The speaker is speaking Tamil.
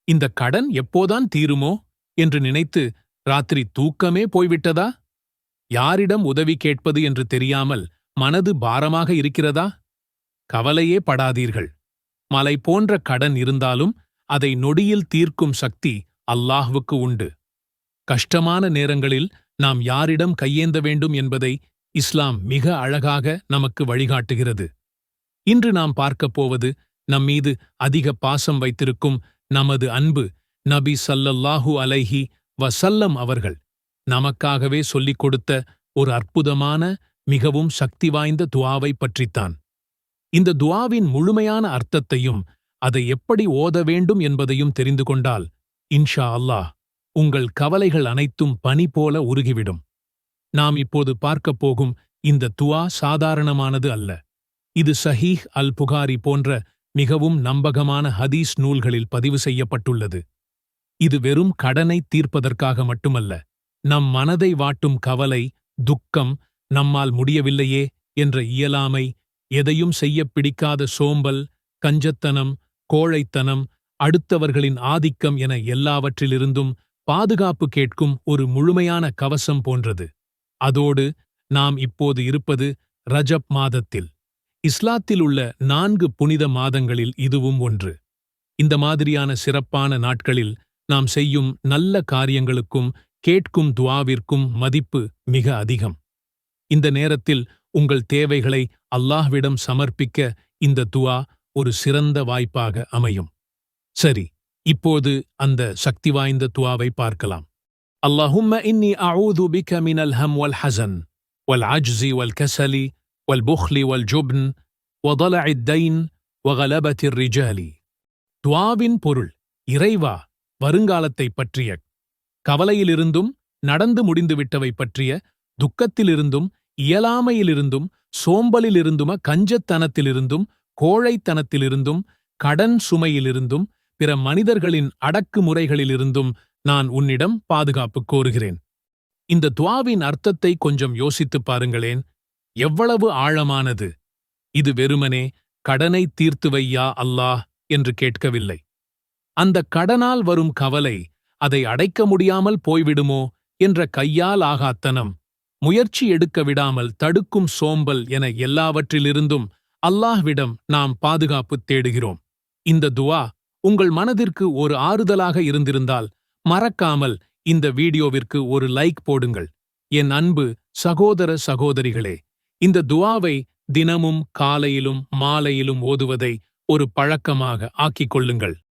இந்த கடன் எப்போதான் தீருமோ என்று நினைத்து ராத்திரி தூக்கமே போய்விட்டதா? யாரிடம் உதவி கேட்பது என்று தெரியாமல் மனது பாரமாக இருக்கிறதா? கவலையே படாதீர்கள். மலை போன்ற கடன் இருந்தாலும் அதை நொடியில் தீர்க்கும் சக்தி அல்லாஹ்வுக்கு உண்டு. கஷ்டமான நேரங்களில் நாம் யாரிடம் கையேந்த வேண்டும் என்பதை இஸ்லாம் மிக அழகாக நமக்கு வழிகாட்டுகிறது. இன்று நாம் பார்க்கப் போவது நம்மீது அதிக பாசம் வைத்திருக்கும் நமது அன்பு நபி ஸல்லல்லாஹு அலைஹி வஸல்லம் அவர்கள் நமக்காகவே சொல்லிக் கொடுத்த ஒரு அற்புதமான மிகவும் சக்தி வாய்ந்த துஆவை பற்றித்தான். இந்த துஆவின் முழுமையான அர்த்தத்தையும் அதை எப்படி ஓத வேண்டும் என்பதையும் தெரிந்து கொண்டால் இன்ஷா அல்லாஹ் உங்கள் கவலைகள் அனைத்தும் பனி போல உருகிவிடும். நாம் இப்போது பார்க்கப் போகும் இந்த துஆ சாதாரணமானது அல்ல. இது ஸஹீஹ் அல் புகாரி போன்ற மிகவும் நம்பகமான ஹதீஸ் நூல்களில் பதிவு செய்யப்பட்டுள்ளது. இது வெறும் கடனை தீர்ப்பதற்காக மட்டுமல்ல, நம் மனதை வாட்டும் கவலை, துக்கம், நம்மால் முடியவில்லையே என்ற இயலாமை, எதையும் செய்யப் பிடிக்காத சோம்பல், கஞ்சத்தனம், கோழைத்தனம், அடுத்தவர்களின் ஆதிக்கம் என எல்லாவற்றிலிருந்தும் பாதுகாப்பு கேட்கும் ஒரு முழுமையான கவசம் போன்றது. அதோடு நாம் இப்போது இருப்பது ரஜப் மாதத்தில். இஸ்லாத்தில் உள்ள 4 புனித மாதங்களில் இதுவும் ஒன்று. இந்த மாதிரியான சிறப்பான நாட்களில் நாம் செய்யும் நல்ல காரியங்களுக்கும் கேட்கும் துஆவிற்கும் மதிப்பு மிக அதிகம். இந்த நேரத்தில் உங்கள் தேவைகளை அல்லாஹ்விடம் சமர்ப்பிக்க இந்த துஆ ஒரு சிறந்த வாய்ப்பாக அமையும். சரி, இப்போது அந்த சக்தி வாய்ந்த துஆவை பார்க்கலாம். அல்லாஹும்ம இன்னி அஊது பிக மினல் ஹம் வல் ஹஸன் வல் அஜ்ஸி வல் கஸலி வல் புக்லி வல் ஜுப்ன் வதலஇத் தைன் வகலபத்திர் ரிஜாலி. துஆவின் பொருள்: இறைவா, வருங்காலத்தைப் பற்றிய கவலையிலிருந்தும், நடந்து முடிந்துவிட்டவை பற்றிய துக்கத்திலிருந்தும், இயலாமையிலிருந்தும், சோம்பலிலிருந்தும், கஞ்சத்தனத்திலிருந்தும், கோழைத்தனத்திலிருந்தும், கடன் சுமையிலிருந்தும், பிற மனிதர்களின் அடக்குமுறைகளிலிருந்தும் நான் உன்னிடம் பாதுகாப்பு கோருகிறேன். இந்த துஆவின் அர்த்தத்தை கொஞ்சம் யோசித்துப் பாருங்களேன். எவ்வளவு ஆழமானது! இது வெறுமனே கடனை தீர்த்து வையா அல்லாஹ் என்று கேட்கவில்லை. அந்த கடனால் வரும் கவலை, அதை அடைக்க முடியாமல் போய்விடுமோ என்ற கையால் ஆகாத்தனம், முயற்சி எடுக்க விடாமல் தடுக்கும் சோம்பல் என எல்லாவற்றிலிருந்தும் அல்லாஹ்விடம் நாம் பாதுகாப்பு தேடுகிறோம். இந்த துஆ உங்கள் மனதிற்கு ஒரு ஆறுதலாக இருந்திருந்தால் மறக்காமல் இந்த வீடியோவிற்கு ஒரு லைக் போடுங்கள். என் அன்பு சகோதர சகோதரிகளே, இந்த துஆவை தினமும் காலையிலும் மாலையிலும் ஓதுவதை ஒரு பழக்கமாக ஆக்கிக் கொள்ளுங்கள்.